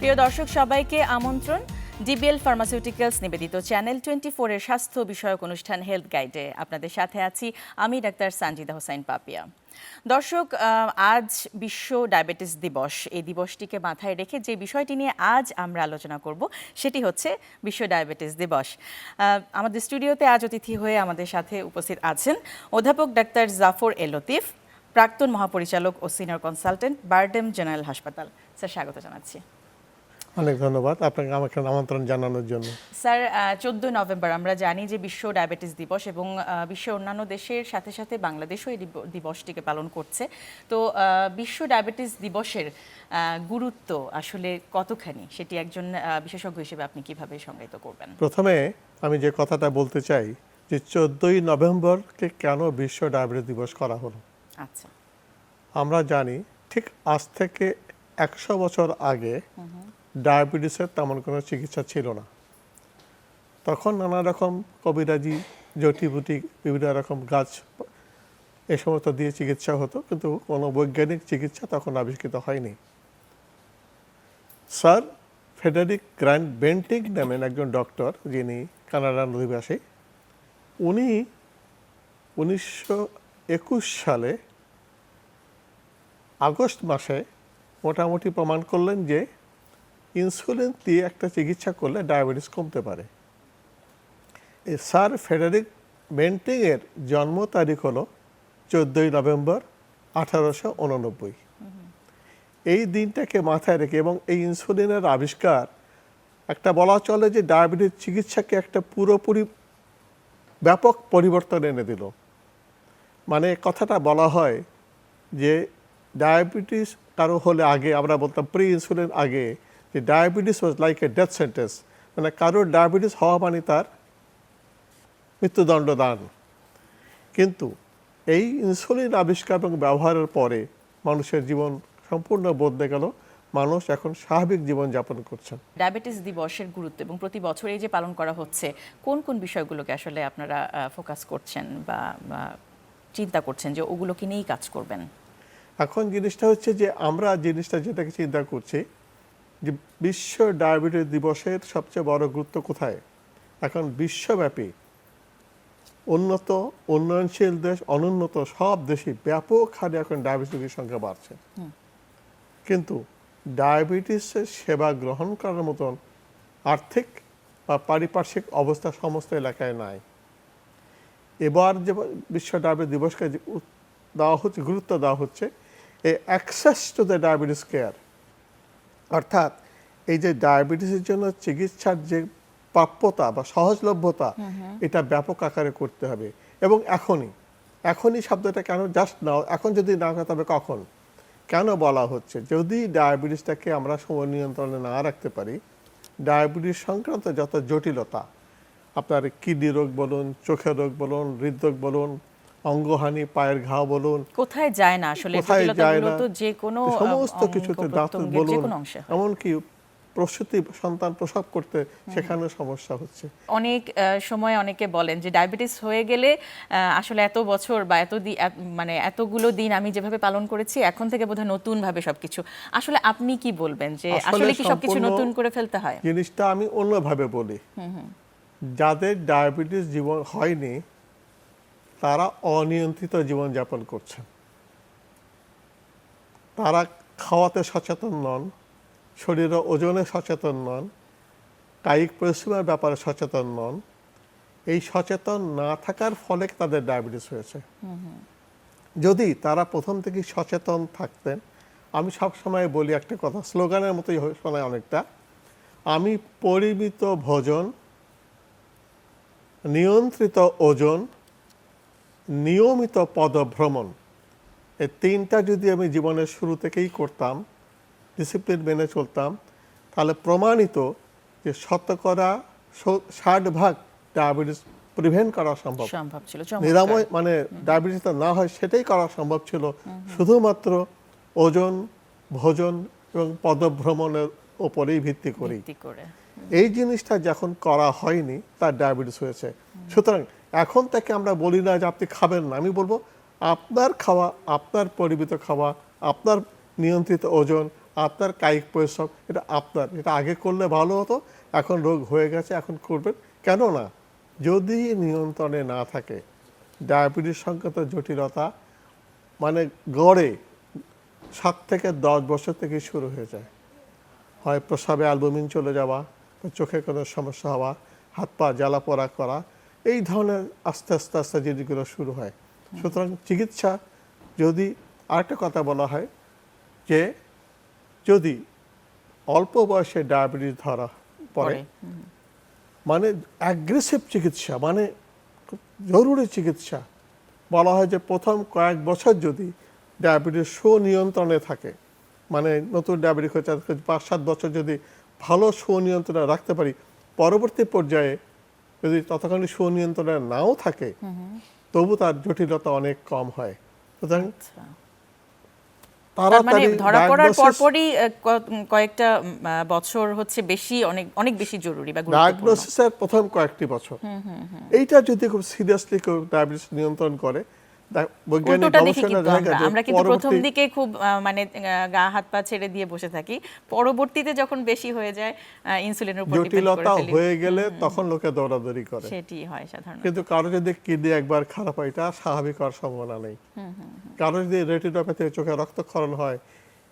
প্রিয় দর্শক সবাইকে আমন্ত্রণ ডিবিএল ফার্মাসিউটিক্যালস নিবেদিত চ্যানেল 24 এর স্বাস্থ্য বিষয়ক অনুষ্ঠান হেলথ গাইডে আপনাদের সাথে আছি আমি ডাক্তার সানজিদা হোসাইন পাপিয়া। দর্শক, আজ বিশ্ব ডায়াবেটিস দিবস। এই দিবসটিকে মাথায় রেখে যে বিষয়টি নিয়ে আজ আমরা আলোচনা করব সেটি হচ্ছে বিশ্ব ডায়াবেটিস দিবস। আমাদের স্টুডিওতে আজ অতিথি হয়ে আমাদের সাথে উপস্থিত আছেন অধ্যাপক ডাক্তার জাফর এল লতিফ, প্রাক্তন মহাপরিচালক ও সিনিয়র কনসালটেন্ট বারডেম জেনারেল হাসপাতাল। স্যার, স্বাগত জানাচ্ছি। অনেক ধন্যবাদ আপনাকে আমাকে আমন্ত্রণ জানানোর জন্য। স্যার, 14 নভেম্বর আমরা জানি যে বিশ্ব ডায়াবেটিস দিবস এবং বিশ্বের অন্যান্য দেশের সাথে সাথে বাংলাদেশও এই দিবসটিকে পালন করছে। তো বিশ্ব ডায়াবেটিস দিবসের গুরুত্ব আসলে কতখানি, সেটি একজন বিশেষজ্ঞ হিসেবে আপনি কিভাবে সংজ্ঞায়িত করবেন? প্রথমে আমি যে কথাটা বলতে চাই যে 14ই নভেম্বরকে কেন বিশ্ব ডায়াবেটিস দিবস করা হলো। আচ্ছা, আমরা জানি ঠিক আজ থেকে 100 বছর আগে ডায়াবেটিসের তেমন কোনো চিকিৎসা ছিল না। তখন নানা রকম কবিরাজি, জটিবুটি, বিভিন্ন রকম গাছ এ সমস্ত দিয়ে চিকিৎসা হতো, কিন্তু কোনো বৈজ্ঞানিক চিকিৎসা তখন আবিষ্কৃত হয়নি। স্যার ফ্রেডারিক গ্র্যান্ট বেন্টিং নামেন একজন ডক্টর, যিনি কানাডার অধিবাসী, উনি 1921 সালে আগস্ট মাসে মোটামুটি প্রমাণ করলেন যে ইনসুলিন দিয়ে একটা চিকিৎসা করলে ডায়াবেটিস কমতে পারে। এই স্যার ফ্রেডারিক বেন্টিংয়ের জন্ম তারিখ হলো 14ই নভেম্বর 1889। এই দিনটাকে মাথায় রেখে এবং এই ইনসুলিনের আবিষ্কার একটা বলা চলে যে ডায়াবেটিস চিকিৎসাকে একটা পুরোপুরি ব্যাপক পরিবর্তন এনে দিল। মানে কথাটা বলা হয় যে ডায়াবেটিস কারো হলে আগে আমরা বলতাম প্রি ইনসুলিন আগে যে diabetes was like a death sentence, মানে কারোর ডায়াবেটিস হওয়া মানে তার মৃত্যুদণ্ড দান। কিন্তু এই ইনসুলিন আবিষ্কার এবং ব্যবহারের পরে মানুষের জীবন সম্পূর্ণ বদলে গেল। মানুষ এখন স্বাভাবিক জীবনযাপন করছেন। ডায়াবেটিস দিবসের গুরুত্ব এবং প্রতি বছর এই যে পালন করা হচ্ছে, কোন কোন বিষয়গুলোকে আসলে আপনারা ফোকাস করছেন বা চিন্তা করছেন যে ওগুলোকে নিয়েই কাজ করবেন? এখন জিনিসটা হচ্ছে যে আমরা জিনিসটা যেটাকে চিন্তা করছি যে বিশ্ব ডায়াবেটিস দিবসের সবচেয়ে বড় গুরুত্ব কোথায়। এখন বিশ্বব্যাপী উন্নত, উন্নয়নশীল দেশ, অনুন্নত সব দেশে ব্যাপক হারে এখন ডায়াবেটিস রোগীর সংখ্যা বাড়ছে, কিন্তু ডায়াবেটিসের সেবা গ্রহণ করার মতন আর্থিক বা পারিপার্শ্বিক অবস্থা সমস্ত এলাকায় নাই। এবার যে বিশ্ব ডায়াবেটিস দিবসকে দেওয়া হচ্ছে, গুরুত্ব দেওয়া হচ্ছে এই access to the diabetes care, অর্থাৎ এই যে ডায়াবেটিসের জন্য চিকিৎসার যে প্রাপ্যতা বা সহজলভ্যতা, এটা ব্যাপক আকারে করতে হবে। এবং এখনই শব্দটা কেন, জাস্ট নাও, এখন যদি না হয় তবে কখন, কেন বলা হচ্ছে? যদি ডায়াবেটিসটাকে আমরা সময় নিয়ন্ত্রণে না রাখতে পারি, ডায়াবেটিস সংক্রান্ত যত জটিলতা, আপনার কিডনি রোগ বলুন, চোখের রোগ বলুন, হৃদরোগ বলুন, অঙ্গহানি, পায়ের ঘাও বলুন, কোথায় যায় না আসলে, কোথায় যায় না, যে কোনো সমস্ত কিছুতে, দাঁত বলুন, এমনকি প্রসূতি সন্তান প্রসব করতে সেখানে সমস্যা হচ্ছে। অনেক সময় অনেকে বলেন যে ডায়াবেটিস হয়ে গেলে আসলে এত বছর বা মানে এতগুলো দিন আমি যেভাবে পালন করেছি এখন থেকে বোধহয় নতুন ভাবে সবকিছু। আসলে আপনি কি বলবেন যে আসলে কি সবকিছু নতুন করে ফেলতে হয়? জিনিসটা আমি অন্যভাবে বলি, যাদের ডায়াবেটিস জীবন হয়নি তারা অনিয়ন্ত্রিত জীবনযাপন করছেন। তারা খাওয়াতে সচেতন নন, শরীরের ওজনে সচেতন নন, কায়িক পরিশ্রমের ব্যাপারে সচেতন নন। এই সচেতন না থাকার ফলে তাদের ডায়াবেটিস হয়েছে। যদি তারা প্রথম থেকেই সচেতন থাকতেন, আমি সবসময় বলি একটা কথা, স্লোগানের মতোই শোনায় অনেকটা, আমি পরিমিত ভোজন, নিয়ন্ত্রিত ওজন, নিয়মিত পদভ্রমণ, এই তিনটা যদি আমি জীবনের শুরু থেকেই করতাম, ডিসিপ্লিন মেনে চলতাম, তাহলে প্রমাণিত যে 60% ডায়াবেটিস প্রিভেন্ট করা সম্ভব ছিল, নিরাময়, মানে ডায়াবেটিস না হয় সেটাই করা সম্ভব ছিল শুধুমাত্র ওজন, ভোজন এবং পদভ্রমণের ওপরেই ভিত্তি করে। এই জিনিসটা যখন করা হয়নি তার ডায়াবেটিস হয়েছে। সুতরাং এখন থেকে আমরা বলি না যে আপনি খাবেন না, আমি বলবো আপনার খাওয়া, আপনার পরিমিত খাওয়া, আপনার নিয়ন্ত্রিত ওজন, আপনার কায়িক পরিশ্রম এটা আপনার, এটা আগে করলে ভালো হতো, এখন রোগ হয়ে গেছে, এখন করবেন কেন না? যদি নিয়ন্ত্রণে না থাকে ডায়াবেটিস সংক্রান্ত জটিলতা মানে গড়ে 7 থেকে 10 বছর থেকে শুরু হয়ে যায়। হয় প্রস্রাবে অ্যালবুমিন চলে যাওয়া, বা চোখে কোনো সমস্যা হওয়া, হাত পা জ্বালা পোড়া করা, এই ধরনের আস্তে আস্তে আস্তে জিনিসগুলো শুরু হয়। সুতরাং চিকিৎসা, যদি আরেকটা কথা বলা হয় যে যদি অল্প বয়সে ডায়াবেটিস ধরা পড়ে, মানে অ্যাগ্রেসিভ চিকিৎসা, মানে জরুরি চিকিৎসা, বলা হয় যে প্রথম কয়েক বছর যদি ডায়াবেটিস সুনিয়ন্ত্রণে থাকে, মানে নতুন ডায়াবেটিস হচ্ছে 5-7 বছর যদি ভালো সুনিয়ন্ত্রণে রাখতে পারি, পরবর্তী পর্যায়ে যদি ততক্ষণ সুনিয়ন্ত্রণে নাও থাকে তবু তার জটিলতা অনেক কম হয়। সুতরাং তার মানে ধরা পড়ার পরপরই কয়েকটা বছর হচ্ছে বেশি, অনেক অনেক বেশি জরুরি বা গুরুত্বপূর্ণ। ডায়াগনোসিসের প্রথম কয়েকটি বছর এইটা যদি খুব সিরিয়াসলি কেউ ডায়াবেটিস নিয়ন্ত্রণ করে, বৈজ্ঞানিক গবেষণা দেখা যায় আমরা কিন্তু প্রথম দিকে খুব মানে গা হাত পা ছেড়ে দিয়ে বসে থাকি, পরবর্তীতে যখন বেশি হয়ে যায় ইনসুলিনের উপর ডিপেন্ড করে জটিলতা ফেলি, হয়ে গেলে তখন লোকে দৌড়াদৌড়ি করে। সেটি হয় সাধারণত। কিন্তু কারো যদি কিডনি একবার খারাপ হয়, এটা স্বাভাবিক হওয়ার সম্ভাবনা নেই। কারো যদি রেটিনোপ্যাথি, চোখে রক্তক্ষরণ হয়,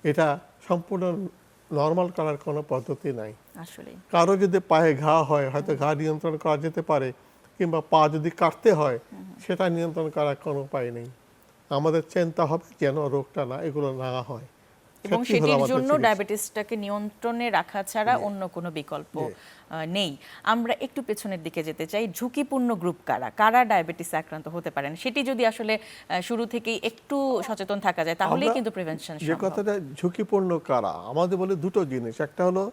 এটা সম্পূর্ণ নর্মাল করার কোনো পদ্ধতি নাই। আসলে কারো যদি পায়ে ঘা হয়, হয়তো ঘা নিয়ন্ত্রণ করা যেতে পারে, কিংবা পা যদি কাটতে হয় সেটা নিয়ন্ত্রণ করার কোনো উপায় নেই। আমাদের চিন্তা হবে যেন রোগটা না এগুলো না হয়, এবং সেটির জন্য ডায়াবেটিসটাকে নিয়ন্ত্রণে রাখা ছাড়া অন্য কোনো বিকল্প নেই। আমরা একটু পেছনের দিকে যেতে চাই। ঝুঁকিপূর্ণ গ্রুপ কারা, কারা ডায়াবেটিস আক্রান্ত হতে পারেন, সেটি যদি আসলে শুরু থেকেই একটু সচেতন থাকা যায় তাহলেই কিন্তু প্রিভেনশন সম্ভব। যে কথাটা ঝুঁকিপূর্ণ কারা, আমাদের বলে দুটো জিনিস, একটা হলো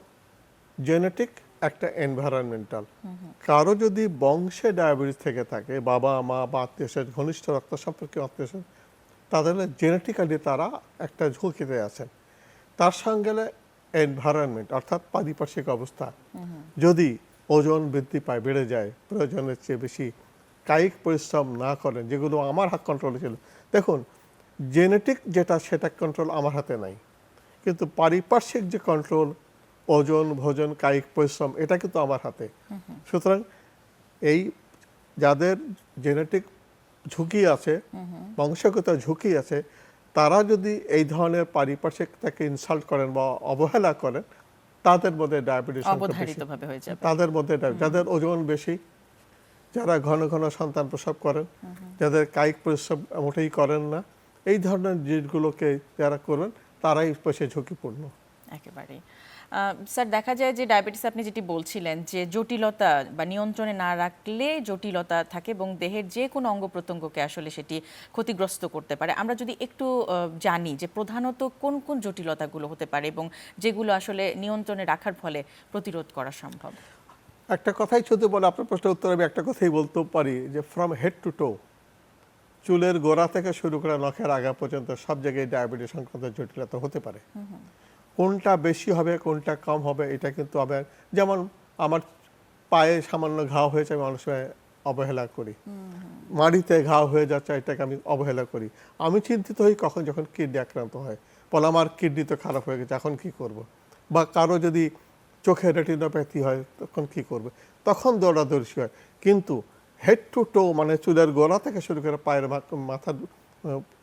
জেনেটিক, একটা এনভায়রনমেন্টাল। কারো যদি বংশে ডায়াবেটিস থেকে থাকে, বাবা মা বা আত্মীয় স্বজন, ঘনিষ্ঠ রক্ত সম্পর্কে আত্মীয় স্বজন, তাদের জেনেটিক্যালি তারা একটা ঝুঁকিতে আছেন। তার সঙ্গে এনভায়রনমেন্ট অর্থাৎ পারিপার্শ্বিক অবস্থা, যদি ওজন বৃদ্ধি পায়, বেড়ে যায়, প্রয়োজনের চেয়ে বেশি কায়িক পরিশ্রম না করেন, যেগুলো আমার হাত কন্ট্রোলে ছিল। দেখুন, জেনেটিক যেটা সেটা কন্ট্রোল আমার হাতে নাই, কিন্তু পারিপার্শ্বিক যে কন্ট্রোল, ওজন, ভোজন, কায়িক পরিশ্রম, এটা কিন্তু আমার হাতে। সুতরাং এই যাদের জেনেটিক ঝুঁকি আছে, বংশগত ঝুঁকি আছে, তারা যদি এই ধরনের পারিপার্শ্বিকতাকে ইনসাল্ট করেন বা অবহেলা করেন, তাদের মধ্যে ডায়াবেটিস অবধারিতভাবে হয়ে যাবে। তাদের মধ্যে যাদের ওজন বেশি, যারা ঘন ঘন সন্তান প্রসব করেন, যাদের কায়িক পরিশ্রম মোটেই করেন না, এই ধরনের জিনিসগুলোকে যারা করবেন তারাই বেশি ঝুঁকিপূর্ণ। একেবারেই। স্যার, দেখা যায় যে ডায়াবেটিস আপনি যেটি বলছিলেন যে জটিলতা বা নিয়ন্ত্রণে না রাখলে জটিলতা থাকে এবং দেহের যে কোনো অঙ্গ প্রত্যঙ্গকে আসলে সেটি ক্ষতিগ্রস্ত করতে পারে। আমরা যদি একটু জানি যে প্রধানত কোন কোন জটিলতাগুলো হতে পারে এবং যেগুলো আসলে নিয়ন্ত্রণে রাখার ফলে প্রতিরোধ করা সম্ভব। একটা কথাই শুধু বলে আপনার প্রশ্নের উত্তর আমি একটা কথাই বলতে পারি যে ফ্রম হেড টু টো, চুলের গোড়া থেকে শুরু করে নখের আগা পর্যন্ত সব জায়গায় ডায়াবেটিস সংক্রান্ত জটিলতা হতে পারে। কোনটা বেশি হবে কোনটা কম হবে এটা কিন্তু আবার, যেমন আমার পায়ে সামান্য ঘাও হয়েছে আমি অনেক সময় অবহেলা করি, মাড়িতে ঘাও হয়ে যাচ্ছে এটাকে আমি অবহেলা করি। আমি চিন্তিত হই কখন যখন কিডনি আক্রান্ত হয়, বলে আমার কিডনি তো খারাপ হয়ে গেছে, এখন কি করব। বা কারো যদি চোখে রেটিনোপ্যাথি হয় তখন কি করবে, তখন দৌড়াদৌড়ি হয়। কিন্তু হেড টু টো, মানে চুলের গোড়া থেকে শুরু করে পায়ের মাথা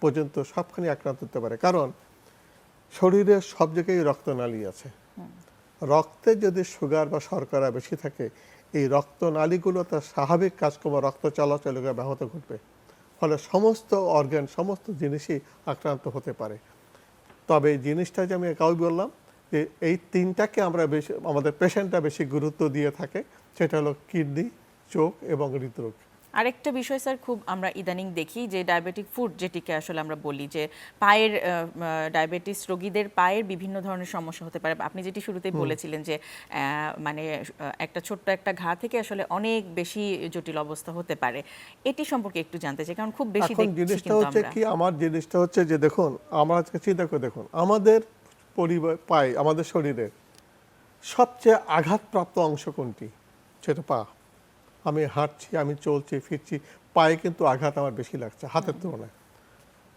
পর্যন্ত সবখানি আক্রান্ত হতে পারে। কারণ শরীরে সব জায়গায় রক্তনালী আছে, রক্তে যদি সুগার বা শর্করা বেশি থাকে, এই রক্তনালীগুলো তার স্বাভাবিক কাজকর্ম, রক্ত চলাচলকে ব্যাহত ঘটবে, ফলে সমস্ত অর্গান, সমস্ত জিনিসই আক্রান্ত হতে পারে। তবে জিনিসটা যে আমি একাও বললাম যে এই তিনটাকে আমরা বেশি, আমাদের পেশেন্টরা বেশি গুরুত্ব দিয়ে থাকে, সেটা হলো কিডনি, চোখ এবং হৃদরোগ। আরেকটা বিষয় স্যার, খুব আমরা ইদানিং দেখি যে ডায়াবেটিক ফুট, যেটিকে আসলে আমরা বলি যে পায়ের ডায়াবেটিস রোগীদের পায়ের বিভিন্ন ধরনের সমস্যা হতে পারে। আপনি যেটি শুরুতেই বলেছিলেন যে মানে একটা ছোট্ট একটা ঘা থেকে আসলে অনেক বেশি জটিল অবস্থা হতে পারে, এটি সম্পর্কে একটু জানতে চাই, কারণ খুব বেশি দেখছি। জিনিসটা হচ্ছে কি, আমার জিনিসটা হচ্ছে যে দেখুন, আমরা আজকে চিন্তা করে দেখুন, আমাদের পরিবার পায়ে, আমাদের শরীরের সবচেয়ে আঘাতপ্রাপ্ত অংশ কোনটি? সেটা পা। আমি হাঁটছি, আমি চলছি ফিরছি, পায়ে কিন্তু আঘাত আমার বেশি লাগছে হাতের তুলনায়,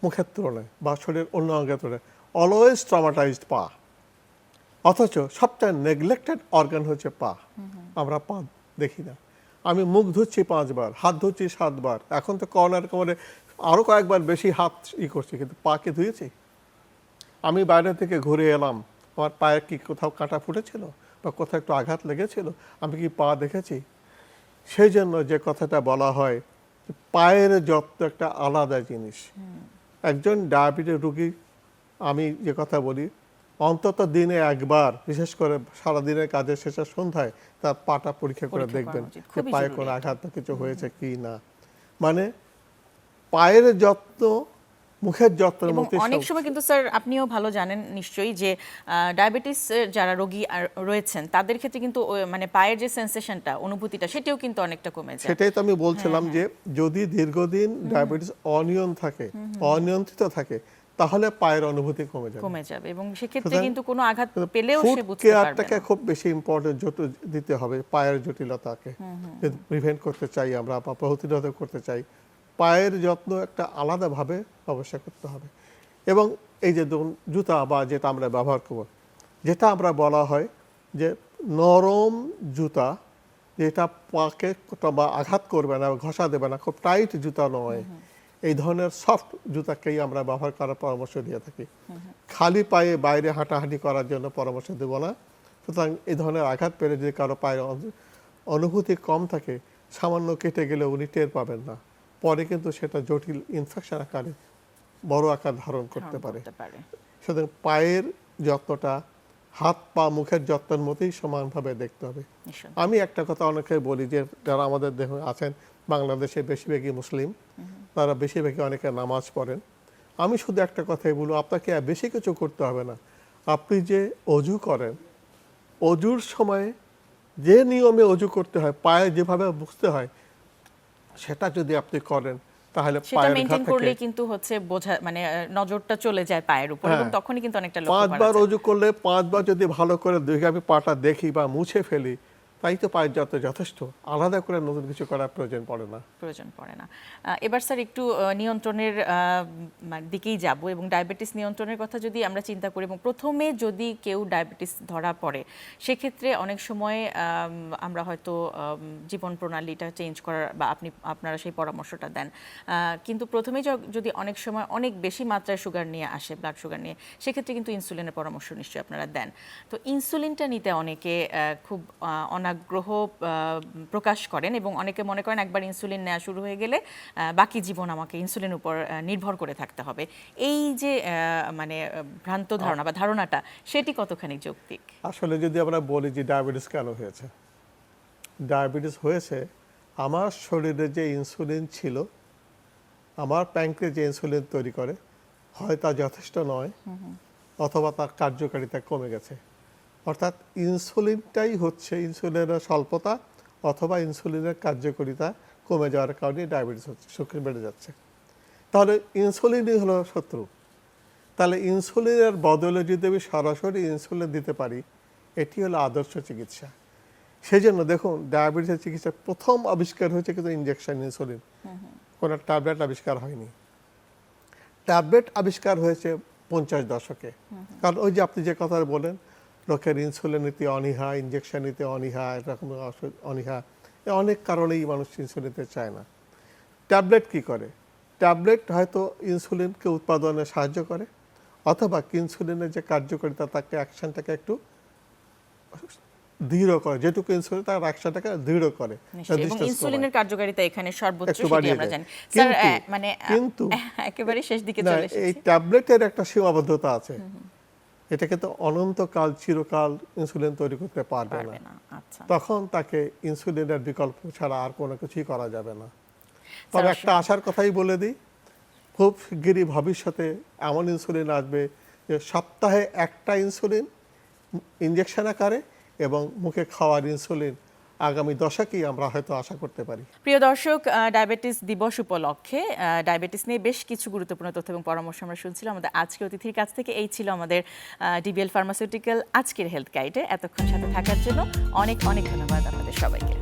মুখের তুলনায় বা শরীরের অন্য অঙ্গের তুলনায়। অলওয়েজ ট্রমাটাইজড পা। অথচ সবচেয়ে নেগলেক্টেড অর্গান হচ্ছে পা। আমরা পা দেখি না। আমি মুখ ধুচ্ছি 5 বার, হাত ধুচ্ছি 7 বার, এখন তো করোনার কোমরে আরও কয়েকবার বেশি হাত করছি, কিন্তু পাকে ধুয়েছি? আমি বাইরে থেকে ঘুরে এলাম, আমার পায়ে কি কোথাও কাঁটা ফুটেছিল বা কোথাও একটু আঘাত লেগেছিল, আমি কি পা দেখেছি? সেই জন্য যে কথাটা বলা হয়, পায়ের যত্ন একটা আলাদা জিনিস। একজন ডায়াবেটিস রোগী, আমি যে কথা বলি, অন্তত দিনে একবার, বিশেষ করে সারাদিনের কাজের শেষে সন্ধ্যায় তার পাটা পরীক্ষা করে দেখবেন যে পায়ে কোনো আঘাত বা কিছু হয়েছে কি না। মানে পায়ের যত্ন মুখের যত্নের এবং মতো। অনেক সময় কিন্তু স্যার আপনিও ভালো জানেন নিশ্চয়ই যে ডায়াবেটিস যারা রোগী রয়েছেন তাদের ক্ষেত্রে কিন্তু মানে পায়ের যে সেন্সেশনটা, অনুভূতিটা, সেটাও কিন্তু অনেকটা কমে যায়। সেটাই তো আমি বলছিলাম যে যদি দীর্ঘদিন ডায়াবেটিস অনিয়ন্ত্রিত থাকে, তাহলে পায়ের অনুভূতি কমে যাবে এবং সেক্ষেত্রে কিন্তু কোনো আঘাত পেলেও সে বুঝতে পারবে কেয়ারটাকে না। খুব বেশি ইম্পর্টেন্ট দিতে হবে পায়ের জটিলতাকে, যদি প্রিভেন্ট করতে চাই আমরা বা প্রতিরোধ করতে চাই। পায়ের যত্ন একটা আলাদাভাবে অবশ্যই করতে হবে। এবং এই যে জুতা বা যেটা আমরা ব্যবহার করব, যেটা আমরা বলা হয় যে নরম জুতা, যেটা পাকে বা আঘাত করবে না, ঘষা দেবে না, খুব টাইট জুতা নয়, এই ধরনের সফট জুতাকেই আমরা ব্যবহার করার পরামর্শ দিয়ে থাকি। খালি পায়ে বাইরে হাঁটাহাঁটি করার জন্য পরামর্শ দেব না। সুতরাং এই ধরনের আঘাত পেলে যদি কারো পায়ের অনুভূতি কম থাকে, সামান্য কেটে গেলে উনি টের পাবেন না, পরে কিন্তু সেটা জটিল ইনফেকশন আকারে বড় আকার ধারণ করতে পারে। সুতরাং পায়ের যত্নটা হাত পা মুখের যত্নের মতোই সমানভাবে দেখতে হবে। আমি একটা কথা অনেকে বলি যে যারা আমাদের দেশে আছেন, বাংলাদেশে বেশিরভাগই মুসলিম, তারা বেশিরভাগই অনেকে নামাজ পড়েন। আমি শুধু একটা কথাই বলবো, আপনাকে বেশি কিছু করতে হবে না। আপনি যে অজু করেন, অজুর সময় যে নিয়মে অজু করতে হয়, পায়ে যেভাবে বুঝতে হয়, সেটা যদি আপনি করেন, তাহলে সেটা মেইনটেইন করলে কিন্তু হচ্ছে বোঝা, মানে নজরটা চলে যায় পায়ের উপর, এবং তখনই কিন্তু অনেকটা লক্ষ্য করা যায়। 5 বার অজু করলে 5 বার যদি ভালো করে আমি পাটা দেখি বা মুছে ফেলি, তাই তো পায়ের যত যথেষ্ট। আলাদা করে নতুন কিছু করার প্রয়োজন পড়ে না। এবার স্যার একটু নিয়ন্ত্রণের দিকেই যাব, এবং ডায়াবেটিস নিয়ন্ত্রণের কথা যদি আমরা চিন্তা করি, এবং প্রথমে যদি কেউ ডায়াবেটিস ধরা পড়ে, সেক্ষেত্রে অনেক সময় আমরা হয়তো জীবন প্রণালীটা চেঞ্জ করার বা আপনারা সেই পরামর্শটা দেন, কিন্তু প্রথমেই যদি অনেক সময় অনেক বেশি মাত্রায় সুগার নিয়ে আসে, ব্লাড সুগার নিয়ে, সেক্ষেত্রে কিন্তু ইনসুলিনের পরামর্শ নিশ্চয়ই আপনারা দেন। তো ইনসুলিনটা নিতে অনেকে খুব অনাগ্রহ প্রকাশ করেন, এবং অনেকে মনে করেন একবার ইনসুলিন নেওয়া শুরু হয়ে গেলে বাকি জীবন আমাকে ইনসুলিনের উপর নির্ভর করে থাকতে হবে। এই যে মানে ভ্রান্ত ধারণা বা ধারণাটা, সেটি কতখানি যৌক্তিক? আসলে যদি আমরা বলি যে ডায়াবেটিস কেন হয়েছে, ডায়াবেটিস হয়েছে আমার শরীরে যে ইনসুলিন ছিল, আমার প্যাঙ্ক্রিয়াস যে ইনসুলিন তৈরি করে, হয় তা যথেষ্ট নয়, অথবা তার কার্যকারিতা কমে গেছে। অর্থাৎ ইনসুলিনটাই হচ্ছে, ইনসুলিনের স্বল্পতা অথবা ইনসুলিনের কার্যকারিতা কমে যাওয়ার কারণে ডায়াবেটিস হচ্ছে, ঝুঁকি বেড়ে যাচ্ছে। তাহলে ইনসুলিনই হলো শত্রু। তাহলে ইনসুলিনের বদলে যদি আমি সরাসরি ইনসুলিন দিতে পারি, এটি হলো আদর্শ চিকিৎসা। সেই জন্য দেখুন, ডায়াবেটিসের চিকিৎসার প্রথম আবিষ্কার হয়েছে কিন্তু ইনজেকশন ইনসুলিন, কোনো ট্যাবলেট আবিষ্কার হয়নি। ট্যাবলেট আবিষ্কার হয়েছে 50 দশকে। কারণ ওই যে আপনি যে কথা বলেন, লোকের ইনসুলিন নিতে অনীহা, ইনজেকশন নিতে অনীহা, এরকম অনীহা, অনেক কারণেই মানুষ ইনসুলিন নিতে চায় না। ট্যাবলেট কি করে? ট্যাবলেট হয়তো ইনসুলিনকে উৎপাদনে সাহায্য করে, অথবা ইনসুলিনের যে কার্যকারিতা, তাকে অ্যাকশনটাকে একটু দৃঢ় করে, যেটুকু ইনসুলিন তার অ্যাকশনটাকে দৃঢ় করে। এবং ইনসুলিনের কার্যকারিতা এখানে সর্বোচ্চ, সেটি আমরা জানি স্যার। মানে কিন্তু একেবারে শেষ দিকে চলে এসেছি, এই ট্যাবলেটের একটা সীমাবদ্ধতা আছে। এটা কিন্তু অনন্তকাল, চিরকাল ইনসুলিন তৈরি করতে পারবে না। তখন তাকে ইনসুলিনের বিকল্প ছাড়া আর কোনো কিছুই করা যাবে না। তবে একটা আশার কথাই বলে দিই, খুব শিগগিরই ভবিষ্যতে এমন ইনসুলিন আসবে যে সপ্তাহে একটা ইনসুলিন ইনজেকশন আকারে এবং মুখে খাওয়ার ইনসুলিন আগামী দশকেই আমরা হয়তো আশা করতে পারি। প্রিয় দর্শক, ডায়াবেটিস দিবস উপলক্ষে ডায়াবেটিস নিয়ে বেশ কিছু গুরুত্বপূর্ণ তথ্য এবং পরামর্শ আমরা শুনছিলাম আমাদের আজকের অতিথির কাছ থেকে। এই ছিল আমাদের ডিবিএল ফার্মাসিউটিক্যাল আজকের হেলথ গাইডে। এতক্ষণ সাথে থাকার জন্য অনেক অনেক ধন্যবাদ আপনাদের সবাইকে।